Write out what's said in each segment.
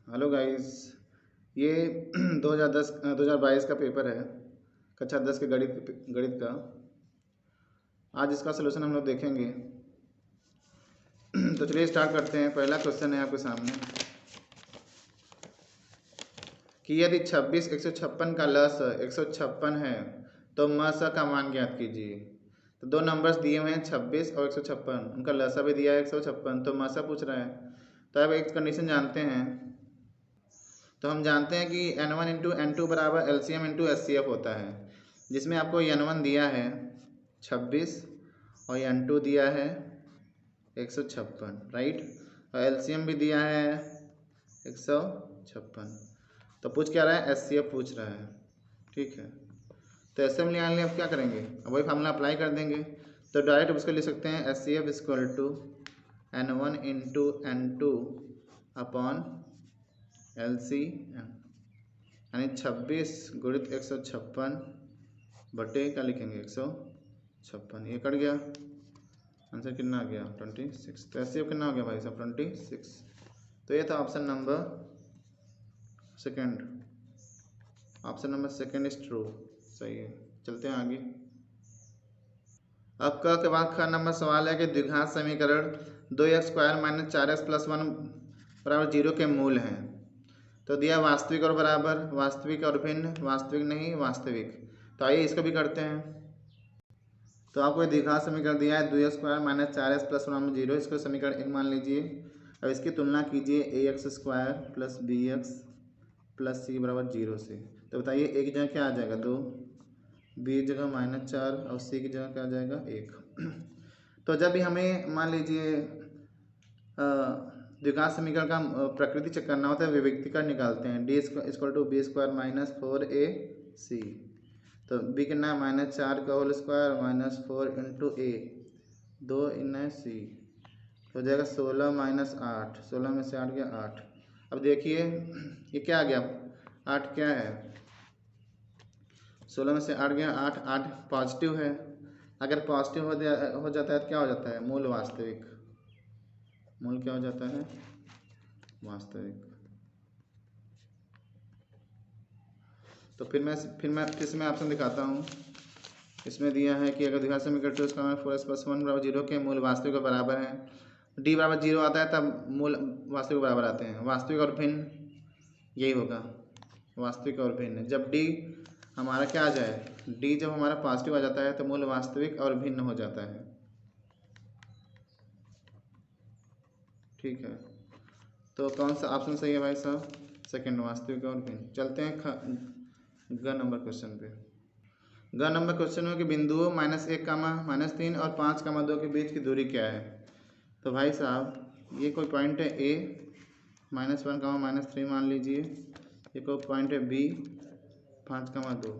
Hello guys. ये 2022 का paper है, कक्षा 10 के गणित गणित का। आज इसका सलूशन हम लोग देखेंगे। तो चलिए स्टार्ट करते हैं। पहला क्वेश्चन है आपके सामने कि यदि 26 156 का लस 156 है तो मस का मान ज्ञात कीजिए। तो दो नंबर्स दिए हुए हैं 26 और 156, उनका लसा भी दिया है 156, तो मसा पूछ रहा है। तो अब एक कंडीशन जानते हैं। तो हम जानते हैं कि N1 इंटू N2 बराबर LCM इंटू SCF होता है, जिसमें आपको N1 दिया है 26 और N2 दिया है 156, राइट। और LCM भी दिया है 156। तो पूछ क्या रहा है? SCF पूछ रहा है, ठीक है। तो SCF निकालने लिए अब क्या करेंगे? अब वही फार्मूला अप्लाई कर देंगे। तो डायरेक्ट उसको लिख सकते हैं SCF equal to N1 into N2 upon LCM, यानी 26 गुणित 156 बटे क्या लिखेंगे 156। ये कट गया, आंसर कितना आ गया 26। तो ऐसे कितना हो गया भाई साहब 26। तो ये था option number second. Option number second is true, सही है। चलते हैं आगे। अब क के बाद ख नंबर सवाल है कि द्विघात समीकरण 2x square minus 4x plus 1 बराबर 0 के मूल हैं। तो दिया वास्तविक और बराबर, वास्तविक और भिन्न, वास्तविक नहीं वास्तविक। तो आइए इसको भी करते हैं। तो आपको द्विघात समीकरण दिया है 2x square minus 4x plus 1 0, इसको समीकरण 1 मान लीजिए। अब इसकी तुलना कीजिए ax square plus bx plus c बराबर 0 से। तो बताइए a की जगह क्या आ जाएगा 2, b की जगह -4 और c की जगह क्या आ जाएगा 1। तो जब भी हमें मान लीजिए द्विघात समीकरण का प्रकृति चेक करना होता है, विभक्तिकर निकालते हैं। D equal to B square minus 4ac। तो b कितना है -4 का whole square minus 4 into A 2 in C, हो जाएगा 16 माइनस 8, 16 में से 8 गया 8। अब देखिए ये क्या आ गया, 8 क्या है, 16 में से 8 गया 8, 8 पॉजिटिव है। अगर पॉजिटिव हो जाता है तो क्या हो जाता है, मूल वास्तविक। मूल क्या हो जाता है, वास्तविक। तो फिर से मैं ऑप्शन दिखाता हूँ। इसमें दिया है कि अगर द्विघात समीकरण 2 इसका मान 4x प्लस 1 बराबर 0 के मूल वास्तविक और बराबर है। डी बराबर 0 आता है तब मूल वास्तविक बराबर आते हैं। वास्तविक और भिन्न, यही होगा वास्तविक और भिन्न। जब डी हमारा क्या आ जाए, डी जब हमारा पॉजिटिव आ जाता है तो मूल वास्तविक और भिन्न हो जाता है, ठीक है। तो कौन सा ऑप्शन सही है भाई साहब? सेकंड, वास्तविक और भिन्न। चलते हैं ग नंबर क्वेश्चन पे। ग नंबर क्वेश्चन में कि बिंदुओं -1, -3 और 5, 2 के बीच की दूरी क्या है। तो भाई साहब ये कोई पॉइंट है A -1, -3 मान लीजिए। ये कोई पॉइंट है B 5, 2।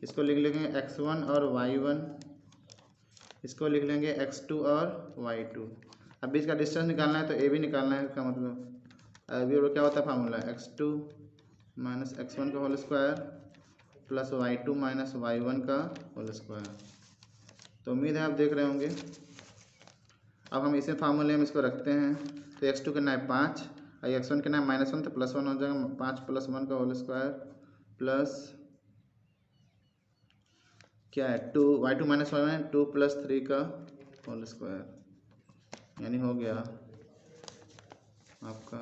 इसको लिख लेंगे x1 और y1, इसको लिख लेंगे x2 और y2। अब बीच का डिस्टेंस निकालना है तो a भी निकालना है। इसका मतलब अभी क्या होता है फार्मूला, x2 माइनस x1 का whole square plus y2 minus y1 का होल स्क्वायर। तो उम्मीद है आप देख रहे होंगे। अब हम इसे फार्मूले में इसको रखते हैं। तो x2 कितना है 5 और x1 कितना है -1, तो +1 हो जाएगा। 5 + 1 का होल स्क्वायर प्लस क्या है 2, y2 माइनस 1 है 2 + 3 का होल स्क्वायर, यानी हो गया आपका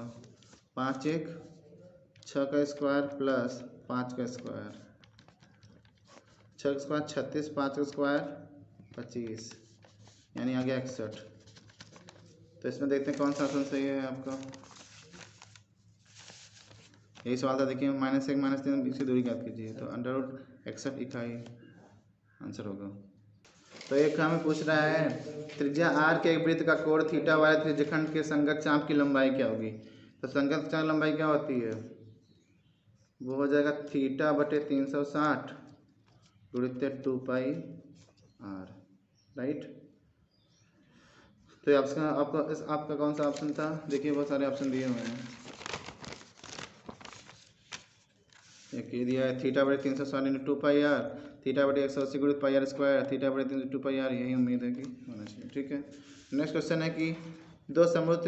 5 1 6 का स्क्वायर प्लस 5 का स्क्वायर, 6 का स्क्वायर 36, 5 का स्क्वायर 25, यानी आ गया 61। तो इसमें देखते हैं कौन सा ऑप्शन सही है आपका। यही सवाल था, देखिए -1 -3 इसकी दूरी ज्ञात कीजिए। तो √61 इकाई आंसर होगा। तो एक हमें पूछ रहा है त्रिज्या r के एक वृत्त का कोण थीटा वाले त्रिज्यखंड के संगत चाप की लंबाई क्या होगी। तो संगत चाप लंबाई क्या होती है, वो हो जाएगा θ/360 गुणित 2πr, राइट। तो आपका कौन सा ऑप्शन था? देखिए बहुत सारे ऑप्शन दिए हुए हैं। एक ये दिया है θ/360 × 2πr, θ/180 गुणित πr स्क्वायर, θ/3 2πr, यही उम्मीद है कि होना चाहिए, ठीक है। नेक्स्ट क्वेश्चन है कि दो समरूप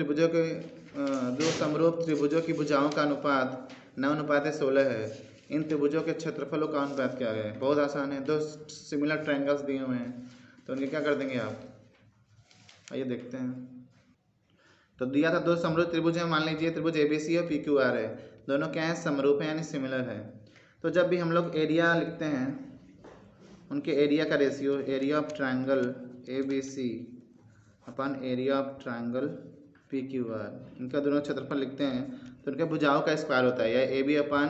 त्रिभुजों की भुजाओं का अनुपात 9:16 है। इन त्रिभुजों के क्षेत्रफलों का अनुपात क्या है? बहुत आसान है, दो सिमिलर ट्रायंगल्स दिए हुए हैं तो उनके क्या कर देंगे आप? आइए देखते हैं। तो दिया था दो समरूप त्रिभुज है, मान लीजिए त्रिभुज ABC और PQR है, दोनों क्या है? समरूप है यानी सिमिलर है। तो जब भी हम लोग एरिया लिखते हैं, उनके एरिया का ratio, area of triangle ABC upon area of triangle PQR, इनका दोनों क्षेत्रफल लिखते हैं तो उनके भुजाओं का स्क्वायर होता है, या AB अपान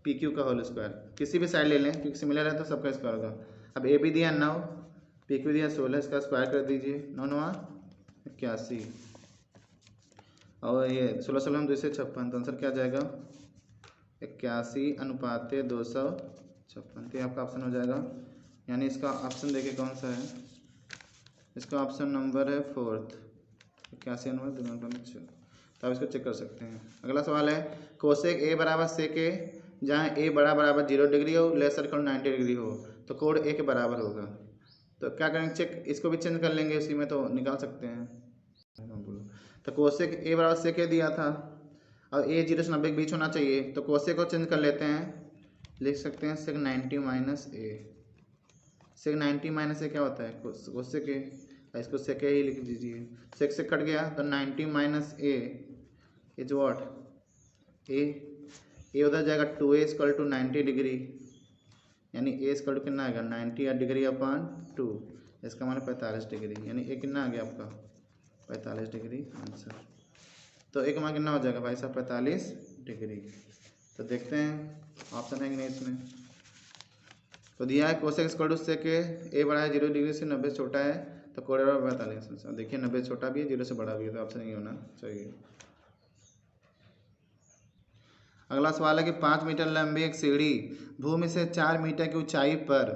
PQ का होल स्क्वायर। किसी भी साइड ले लें क्योंकि सिमिलर है तो सबका स्क्वायर होगा। अब AB दिया 9, PQ दिया 16, इसका स्क्वायर कर दीजिए, 9 81 और ये 16 2 से 56, तो आंसर क्या जाएगा? 81:256। तो आपका ऑप्शन हो जाएगा, यानी इसका ऑप्शन देखिए कौन सा है। इसका ऑप्शन नंबर है 4th, 81:256। तो आप इसको चेक कर सकते हैं। अगला सवाल है कोसेक A बराबर सेक A, जहाँ A बराबर 0 डिग्री हो, लेसर इक्वल 90 डिग्री हो, तो कोण A के बराबर होगा। तो क्या करेंगे? चेक, इसको भी चेंज कर लेंगे उसी में, तो निकाल सकते हैं। तो कोसेक A बराबर सेक A दिया था और A 0 से 90 के बीच होना चाहिए, तो कोसेक को चेंज कर लेते हैं, लिख सकते हैं sec 90 minus A। Sec 90 minus A क्या होता है? कोसेक A, इसको सेक A ही लिख दीजिए। सेक से कट गया तो 90 minus A is what? A उधर जाएगा 2A इक्वल टू 90 डिग्री, यानी A इक्वल टू कितना आएगा? 90 डिग्री अपान 2, इसका मान 45 डिग्री, यानी A कितना आ गया आपका? 45 डिग्री आंसर। तो A का मान कितना हो जाएगा भाई साहब? 45 डिग्री। तो देखते हैं ऑप्शन है कि नहीं इसमें। तो दिया है cosec equal to sec A बड़ा है 0 डिग्री से, 90 छोटा है, तो कोण 45। देखिए 90 छोटा भी है, 0 से बड़ा भी है, तो ऑप्शन ये होना चाहिए। अगला सवाल है कि 5 मीटर लंबी एक सीढ़ी भूमि से 4 मीटर की ऊंचाई पर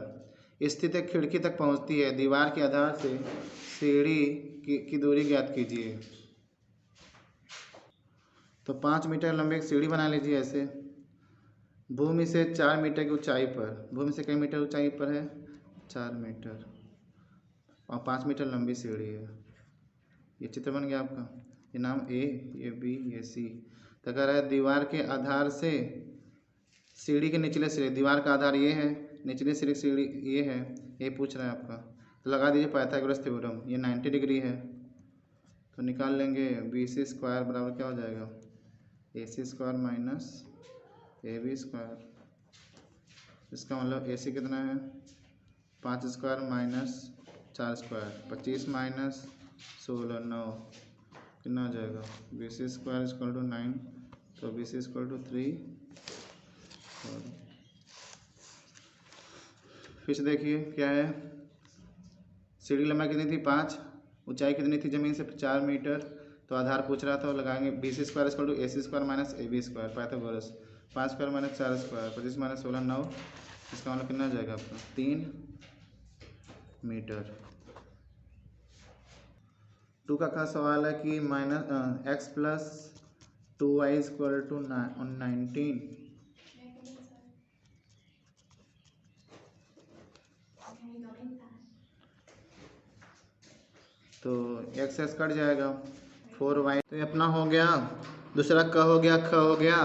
स्थित एक खिड़की तक पहुंचती है। दीवार के आधार से सीढ़ी की दूरी ज्ञात कीजिए। तो 5 मीटर लंबी एक सीढ़ी बना लीजिए ऐसे, भूमि से 4 मीटर की ऊंचाई पर। भूमि से कई मीटर ऊंचाई पर है? 4 मीटर, और 5 मीटर लंबी सीढ़ी है। ये चित्र बन गया आपका, ये नाम A, ये B, ये C। तो कह रहा है दीवार के आधार से सीढ़ी के निचले सिरे, दीवार का आधार ये है, निचले सिरे सीढ़ी ये है, ये पूछ रहा है आपका। तो लगा दीजिए पाइथागोरस थ्योरम, ये 90 डिग्री है, तो निकाल लेंगे BC स्क्वायर बराबर क्या हो जाएगा? AC square minus AB square. इसका मतलब AC कितना है? 5 स्क्वायर माइनस 4 स्क्वायर, 25 माइनस 16 9, कितना हो जाएगा? BC स्क्वायर इक्वल टू 9, तो BC इक्वल टू 3। फिर से देखिए क्या है, सीढ़ी लंबाई कितनी थी? 5, ऊंचाई कितनी थी जमीन से? 4 मीटर। तो आधार पूछ रहा था, तो लगाएंगे BC square equal to AC square minus AB square, Pythagoras. 5 square minus 4 square, 25 minus 16 9, इसका मतलब कितना हो जाएगा आपका? 3 मीटर। 2 का सवाल है कि x plus 2y equal to 19। तो x कट जाएगा, 4y। तो ये अपना हो गया, दूसरा क हो गया, ख हो गया।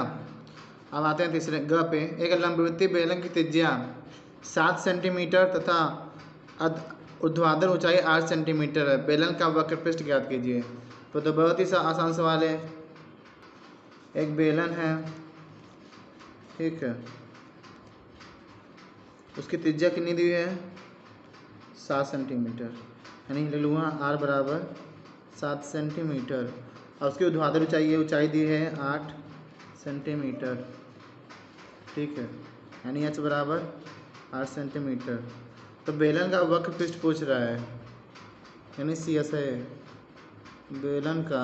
अब आते हैं तीसरे ग पे। एक लंबवृत्तीय बेलन की त्रिज्या 7 सेंटीमीटर तथा ऊर्ध्वाधर ऊंचाई 8 सेंटीमीटर है। बेलन का वक्रपृष्ठ ज्ञात कीजिए। तो बहुत ही आसान सवाल है। एक बेलन है, ठीक है, उसकी त्रिज्या कितनी दी है? 7 सेंटीमीटर, यानी ले लूँगा R बराबर 7 सेंटीमीटर, और उसकी ऊर्ध्वाधर ऊंचाई दी है 8 सेंटीमीटर, ठीक है, यानी H बराबर 8 सेंटीमीटर। तो बेलन का वक्रपृष्ठ पूछ रहा है, यानी CS है। बेलन का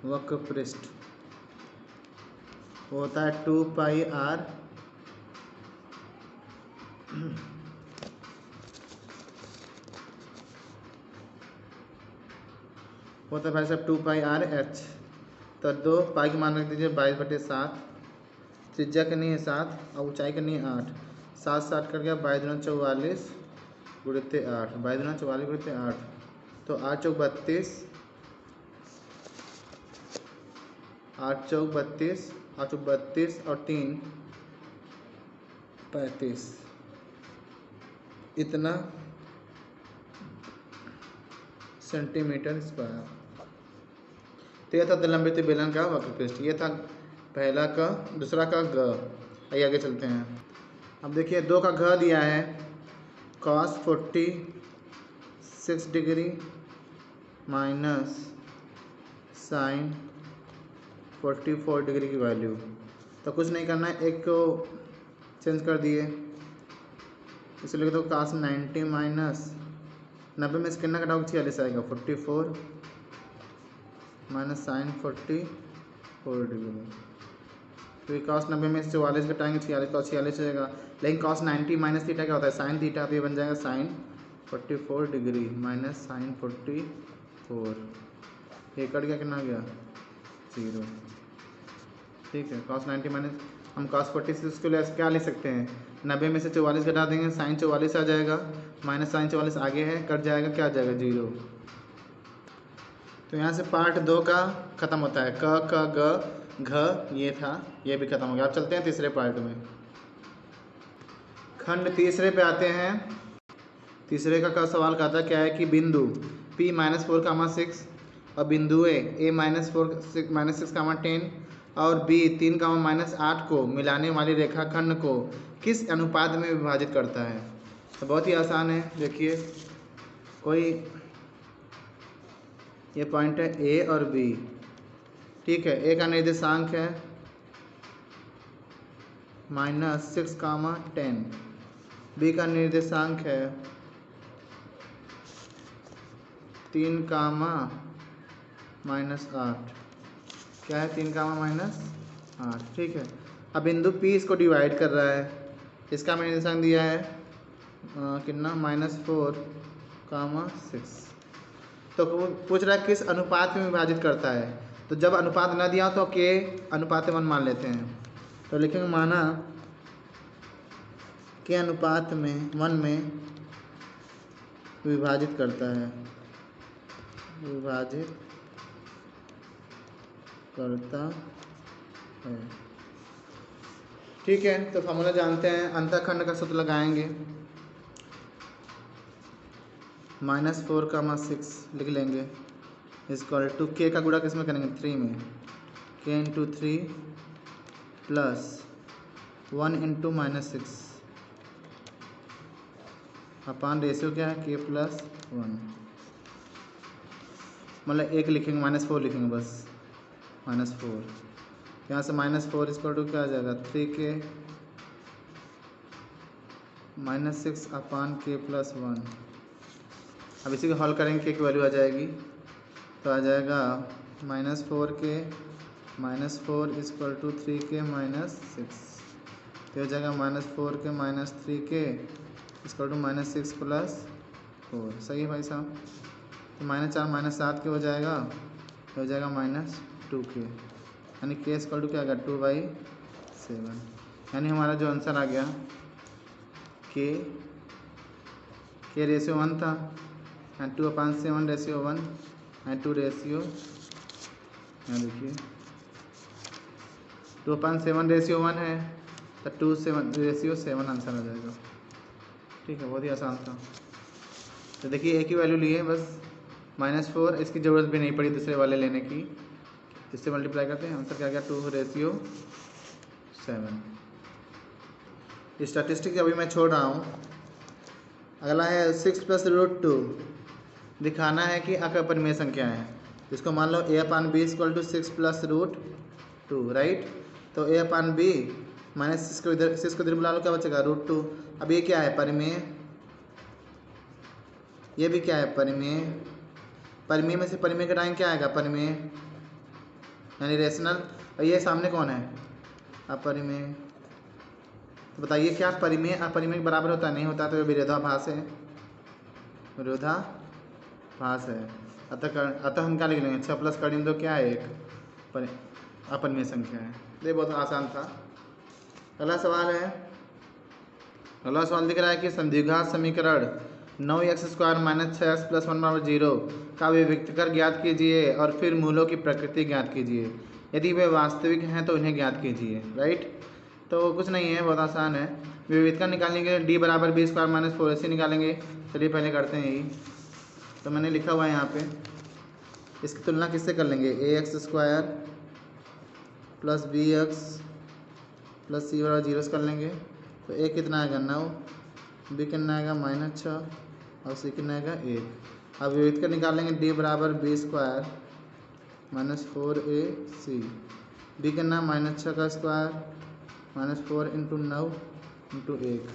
वक्रपृष्ठ वो होता है 2 पाई R होता है भाई साहब 2 पाई R H। तो 2 पाई की मान रख दीजिए 22/7, त्रिज्या करनी है 7 और ऊंचाई करनी है 8। 7 7 कर गया, 22 दूनी 44, गुणित 8, 22 44 गुणित 8, तो 8 चौक 32, 8 चौक 32, 8 चौक 32 और 3 35, इतना सेंटीमीटर स्क्वायर। तो यह था लंबित बेलन का वक्रपृष्ठ। ये था पहला का, दूसरा का ग। आइए आगे चलते हैं। अब देखिए 2 का घ दिया है cos 46 degree minus sine 44 degree की वैल्यू। तो कुछ नहीं करना है, एक को चेंज कर दिए, इसलिए तो cos 90 माइनस 90 में से कितना घटाओगे 46 आएगा 44 माइनस साइन 44 डिग्री। तो cos 90 में से 44 घटाएंगे 46 का 46 रहेगा, लेकिन cos 90 माइनस थीटा क्या होता है साइन थीटा, तो ये बन जाएगा साइन 44 डिग्री माइनस साइन 44, ये कट गया, कितना गया 0। ठीक है, cos 90 माइनस हम cos 46 को क्या ले सकते हैं, 90 में से 44 घटा देंगे, साइन 44 आ जाएगा, माइनस साइन 44 आगे है, कट जाएगा, क्या आ जाएगा 0। तो यहाँ से पार्ट 2 का ख़त्म होता है, क ग घ ये था, ये भी खत्म हो गया। अब चलते हैं तीसरे पार्ट में। खंड तीसरे पे आते हैं। तीसरे का सवाल कहता है क्या है कि बिंदु P -4, 6 और बिंदु A -6, 10 और B 3, -8 को मिलाने वाली रेखाखंड को किस अनुपात में विभाजित करता है। तो बहुत ही आसान है, देखिए कोई ये पॉइंट है A और B, ठीक है। A का निर्देशांक है -6, 10, B का निर्देशांक है 3, -8, क्या है 3, -8, ठीक है। अब बिंदु P इसको डिवाइड कर रहा है, इसका मैंने निर्देशांक दिया है कितना -4, 6। तो पूछ रहा है किस अनुपात में विभाजित करता है। तो जब अनुपात न दिया हो तो के अनुपात 1 मान लेते हैं, तो लिखेंगे माना के अनुपात में 1 में विभाजित करता है, विभाजित करता है, ठीक है। तो फॉर्मूला जानते हैं, अंतःखंड का सूत्र लगाएंगे, -4, 6 लिख लेंगे, इक्वल टू के का गुणा किस में करेंगे 3 में, के इंटू 3 प्लस 1 इंटू -6 अपान रेशियो क्या है के प्लस 1, मतलब 1 लिखेंगे, -4 लिखेंगे बस, -4। यहाँ से -4 इक्वल टू क्या आ जाएगा 3k -6 अपान के प्लस 1। अब इसी को हल करेंगे, के की वैल्यू आ जाएगी, तो आ जाएगा -4k -4 इक्वल टू 3k -6, तो हो जाएगा -4k -3k equal to -6 plus 4। सही है भाई साहब। तो -4 -7 के हो जाएगा -2k, यानी k इक्वल टू क्या आ गया 2/7, यानी हमारा जो आंसर आ गया के रेशियो 1 था, एंड 2/7 रेशियो 1 एंड 2 रेशियो, यहाँ देखिए 2/7 रेशियो 1 है, तो 2 रेशियो 7 आंसर आ जाएगा, ठीक है। बहुत ही आसान था। तो देखिए एक ही वैल्यू लिए बस, -4, इसकी ज़रूरत भी नहीं पड़ी दूसरे वाले लेने की, इससे मल्टीप्लाई करते हैं, आंसर क्या गया 2/7। स्टैटिस्टिक्स अभी मैं छोड़ रहा हूँ। अगला है 6 + √2, दिखाना है कि अपरिमेय संख्या है। इसको मान लो a/b = 6 + √2, राइट। तो a/b -6 को इधर बुला लो, क्या बचेगा √2। अब ये क्या है परिमेय, ये भी क्या है परिमेय, परिमेय में से परिमेय घटाएंगे क्या आएगा परिमेय, यानी रेशनल। और ये सामने कौन है अपरिमेय। तो बताइए क्या परिमेय अपरिमेय के बराबर होता है, नहीं होता, तो ये विरोधाभास है, विरोधाभास है। अतः हम क्या लिख लेंगे 6 + करीब 2 क्या है 1 अपरिमेय संख्या है। ये बहुत आसान था। अगला सवाल है, अगला सवाल दिख रहा है कि समद्विघात समीकरण 9x² माइनस 6x प्लस 1 बराबर 0 का विविक्त कर ज्ञात कीजिए और फिर मूलों की प्रकृति ज्ञात कीजिए। यदि वे वास्तविक हैं तो उन्हें ज्ञात कीजिए। राइट, तो कुछ नहीं है, बहुत आसान है। विविधता निकालने के लिए d बराबर b² माइनस 4ac निकालेंगे। चलिए पहले करते हैं यही। तो मैंने लिखा हुआ है यहाँ पे, इसकी तुलना किससे कर लेंगे, ax² plus bx plus c बराबर 0 से कर लेंगे। तो a कितना आएगा 9, b कितना आएगा -6 और c कितना आएगा 1। अब विविधता निकालेंगे, d बराबर b² माइनस 4ac, b कितना -6 का स्क्वायर माइनस 4 इंटू 9 इंटू 1,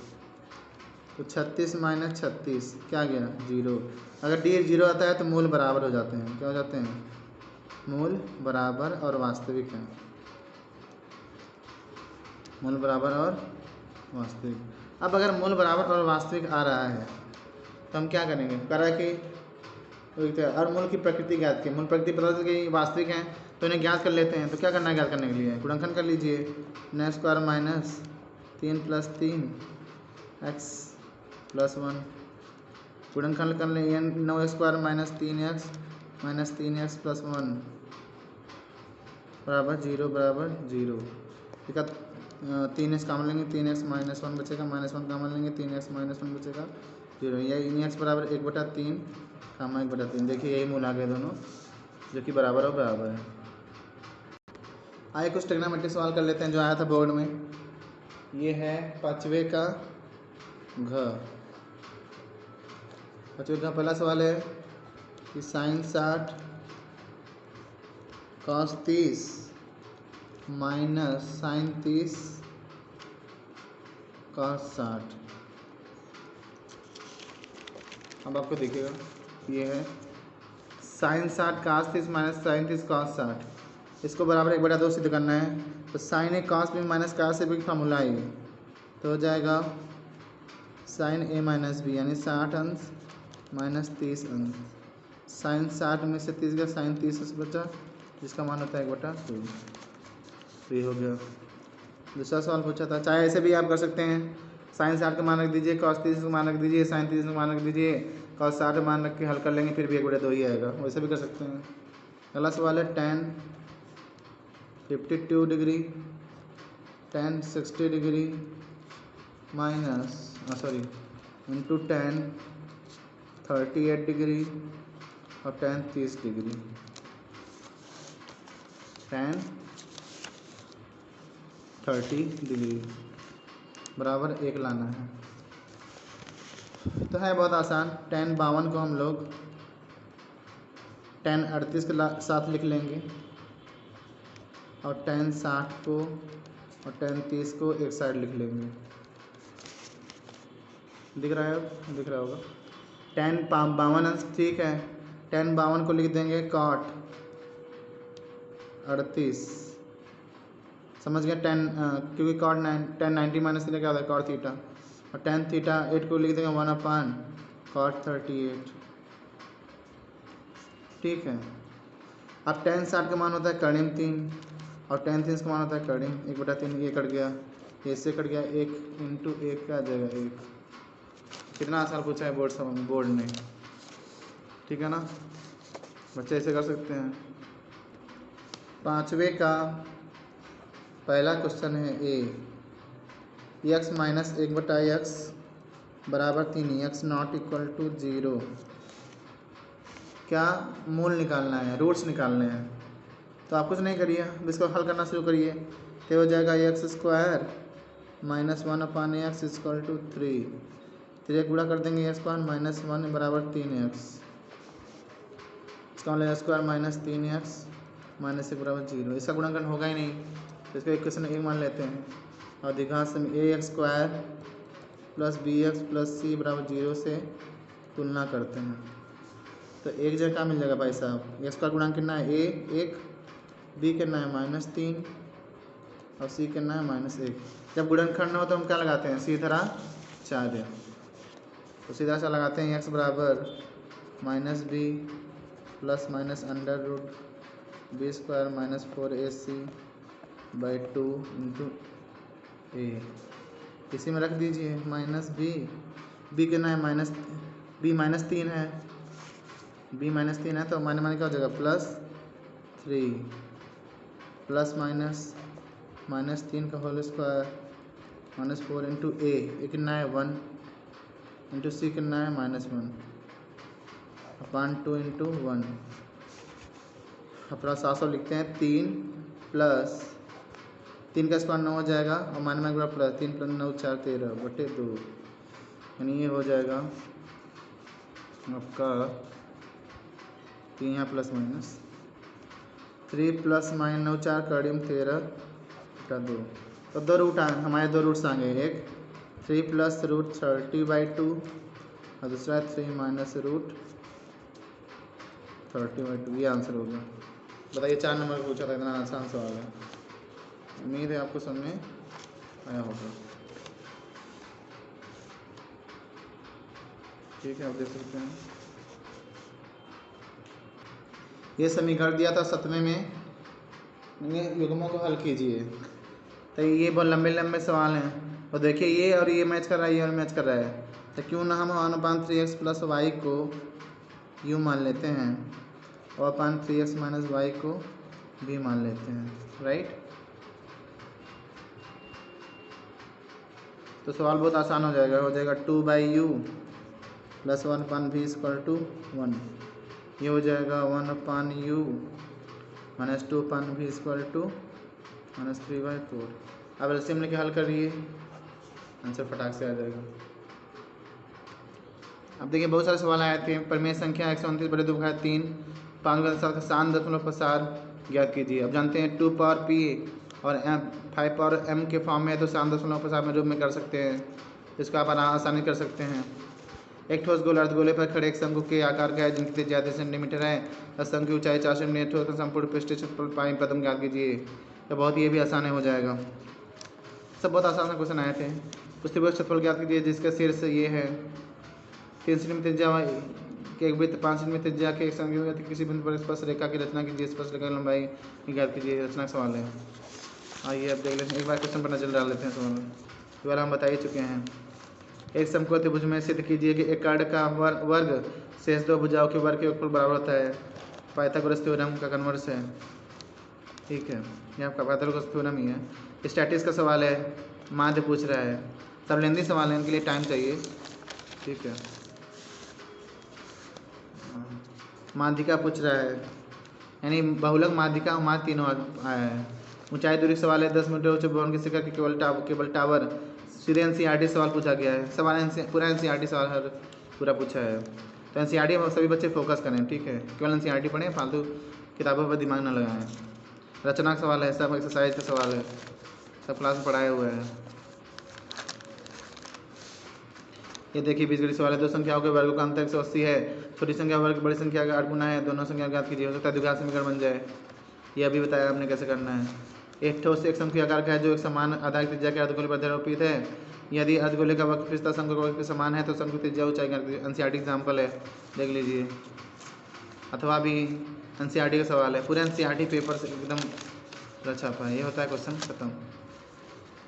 तो 36 माइनस 36 क्या गया 0। अगर d 0 आता है तो मूल बराबर हो जाते हैं। क्या हो जाते हैं, मूल बराबर और वास्तविक हैं, मूल बराबर और वास्तविक। अब अगर मूल बराबर और वास्तविक आ रहा है तो हम क्या करेंगे, करा कि और मूल की प्रकृति ज्ञात की, मूल प्रकृति पता चल गई वास्तविक हैं तो इन्हें ज्ञात कर लेते हैं। तो क्या करना है ज्ञात करने के लिए, गुणनखंड कर लीजिए। 9² माइनस 3 प्लस 3 x प्लस 1, गुणनखंड कर लेंगे 9² minus 3x minus 3x plus 1 बराबर 0 बराबर 0। ठीक है, 3x कामन लेंगे, 3x माइनस 1 बचेगा, -1 कामन लेंगे, 3x माइनस 1 बचेगा 0। यह x बराबर 1/3 कामा 1/3। देखिए यही मूल आ गए दोनों जो कि बराबर और बराबर है। आइए कुछ ट्रिग्नोमेट्रिक सवाल कर लेते हैं जो आया था बोर्ड में। ये है 5वें का घ। 5वें का पहला सवाल है कि sin 60 cos 30 minus sin 30 cos 60। अब आपको देखिएगा, ये है sin 60 cos 30 minus sin 30 cos 60, इसको बराबर 1/2 सिद्ध करना है। तो sin a cos b minus cos a b formula है, तो हो जाएगा sin a माइनस b यानी 60 अंश माइनस 30 अंश। sin 60 में से 30 का sin 30 से बचा, जिसका मान होता है 1/2। तो ये हो गया। दूसरा सवाल पूछा था, चाहे ऐसे भी आप कर सकते हैं, sin 60 का मान रख दीजिए, cos 30 का मान रख दीजिए, sin 30 का मान रख दीजिए, cos 60 मान रख के हल कर लेंगे, फिर भी 1/2 ही आएगा। वैसे भी कर सकते हैं। अगला सवाल है tan 52 degree tan 60 degree minus into tan 38 degree और tan 30 डिग्री। tan 30 डिग्री बराबर 1 लाना है। तो है बहुत आसान, tan 52 को हम लोग tan 38 के साथ लिख लेंगे और tan 60 को और tan 30 को एक साइड लिख लेंगे। दिख रहा है, दिख रहा होगा। tan 52 अंश, ठीक है, tan 52 को लिख देंगे cot 38, समझ गया। क्योंकि cot tan 90 माइनस क्या होता है cot थीटा, और tan थीटा 8 को लिख देंगे 1/cot 38। ठीक है, अब tan 60 का मान होता है कर्णिम 3 और tan 30 का मान होता है कर्णिम 1/3। ये कट गया, इससे कट गया, 1 इंटू 1 का आ जाएगा 1। कितना आसान पूछा है बोर्ड ने, ठीक है ना, बच्चे ऐसे कर सकते हैं। 5वें का पहला क्वेश्चन है ए, x माइनस 1/x बराबर 3, x नॉट इक्वल टू 0। क्या मूल निकालना है, रूट्स निकालने हैं। तो आप कुछ नहीं करिए, अब इसको हल करना शुरू करिए। तो हो जाएगा x² minus 1/x equal to 3। 3 गुणा कर देंगे x² माइनस 1 बराबर 3x, इसका मतलब x² माइनस 3x माइनस 1 बराबर 0। इसका गुणनखंड होगा ही नहीं, तो इसको इक्वेशन 1 मान लेते हैं और अधिकांश में ax² plus bx plus c बराबर 0 से तुलना करते हैं। तो एक जगह क्या मिल जाएगा भाई साहब, एक्स का गुणांक कितना है a 1, b कितना है -3 और c कितना है -1। जब गुणनखंड न हो तो हम क्या लगाते हैं, सीधा 4। तो सीधा सा लगाते हैं x बराबर -b plus minus under root b² minus 4ac/2 into a। इसी में रख दीजिए -b कितना है b -3 है, b -3 है तो माने क्या हो जाएगा +3 प्लस माइनस -3 का होल स्क्वायर -4 इंटू ए कितना है 1 इंटू सी कितना है -1 अपान 2 इंटू 1 अपना 700 लिखते हैं 3 प्लस 3 का स्क्वायर 9 हो जाएगा और माइनस में प्लस 3 + 9 = 4 13 बटे 2 यानी ये हो जाएगा आपका 3 यहाँ प्लस माइनस 3 + -9 4 कड़ियम 13 बटा 2 तो 2 रूट आए हमारे 2 रूट्स आएंगे एक 3 + √30/2 और दूसरा 3 - √30/2 ये आंसर होगा। बताइए 4 नंबर पूछा था, इतना आसान सवाल है। उम्मीद है आपको समझ में आया होगा। ठीक है, आप देख सकते हैं ये समीकरण दिया था 7वें में, युग्मों को हल कीजिए। तो ये बहुत लंबे लंबे सवाल हैं और देखिए ये और ये मैच कर रहा है, ये और मैच कर रहा है, तो क्यों ना हम 1/3x + y को u मान लेते हैं और 1/3x - y को b मान लेते हैं, राइट। तो सवाल बहुत आसान हो जाएगा 2/u + 1/v = 1। ये हो जाएगा 1/u - 2/v = -3/4। अब एलसीएम लेके हल करिए, आंसर फटाक से आ जाएगा। अब देखिए बहुत सारे सवाल आए थे। प्रमेय संख्या 129/2/3 5.7 ज्ञात कीजिए। अब जानते हैं 2 पावर p और 5 पावर m के फॉर्म में है तो 7.7 में रूप में कर सकते हैं, इसको आप आसानी कर सकते हैं। एक ठोस गोल अर्धगोले पर खड़े एक शंकु के आकार का है जिनकी त्रिज्या 30 सेंटीमीटर है और शंकु की ऊंचाई 4 सेंटीमीटर। ठोस का संपूर्ण पृष्ठीय क्षेत्रफल पाई पदम ज्ञात कीजिए। तो बहुत ये भी आसान हो जाएगा, सब बहुत आसान क्वेश्चन आए थे। पृष्ठभूमि क्षेत्रफल ज्ञात कीजिए जिसका शीर्ष ये है 3 सेंटीमीटर त्रिज्या के एक वृत्त 5 सेंटीमीटर त्रिज्या के एक संख्या किसी बिंदु पर स्पर्श रेखा की रचना कीजिए। स्पर्श रेखा की लंबाई ज्ञात कीजिए। रचना सवाल है। आइए अब देख लेते हैं, एक बार क्वेश्चन पर नजर डाल लेते हैं। सवाल ये वाला हम बता ही चुके हैं। एक समकोण त्रिभुज में सिद्ध कीजिए कि एक कर्ण का वर्ग शेष 2 भुजाओं के वर्ग के योगफल बराबर होता है। पाइथागोरस थ्योरम का कन्वर्स है, ठीक है, ये आपका पाइथागोरस थ्योरम ही है। स्टैटिक्स का सवाल है, माध्य पूछ रहा है, सब लेंदी सवाल है, इनके लिए टाइम चाहिए, ठीक है। माध्यिका पूछ रहा है, यानी बहुलक माध्यिका और माध्य तीनों आया है। ऊंचाई दूरी सवाल है, 10 मीटर ऊंचे भवन के शिखर के केबल टावर सीधे एनसीईआरटी सवाल पूछा गया है। सवाल पूरा एनसीईआरटी सवाल हर पूरा पूछा है। तो एनसीईआरटी में सभी बच्चे फोकस करें, ठीक है, केवल एनसीईआरटी पढ़ें, फालतू किताबों पर दिमाग न लगाएं। रचना का सवाल है, सब एक्सरसाइज का सवाल है, सब क्लास में पढ़ाए हुए हैं। ये देखिए 20 गणित सवाल है। दो संख्याओं के वर्गों का अंतर 180 है। छोटी संख्या वर्ग बड़ी संख्या का 8 गुना है। दोनों संख्या ज्ञात कीजिए। हो सकता है द्विघात समीकरण बन जाए। ये अभी बताया आपने कैसे करना है। एक ठोस एक शंकु आकार का है जो एक समान आधार त्रिज्या के अर्धगोले पर आरोपित है। यदि अर्धगोले का वक्र पिछला शंकु के वक्र के समान है तो शंकु त्रिज्या ऊंचाई ज्ञात कीजिए। एनसीईआरटी एग्जाम्पल है, देख लीजिए, अथवा भी एनसीईआरटी का सवाल है। पूरे एनसीईआरटी पेपर से एकदम रचा पाए, ये होता है क्वेश्चन खत्म,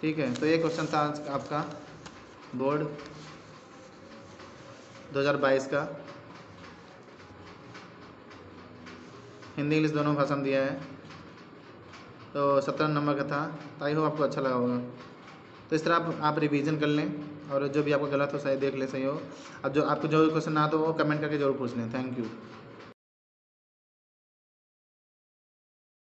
ठीक है। तो ये क्वेश्चन था आपका बोर्ड 2022 का, हिंदी इंग्लिश दोनों भाषा में दिया है। तो 17 नंबर का था। तो आई होप आपको अच्छा लगा होगा। तो इस तरह आप रिवीजन कर लें और जो भी आपको गलत हो सही देख लें, सही हो। अब जो आपको जो क्वेश्चन ना तो वो कमेंट करके जरूर पूछ लें। Thank you.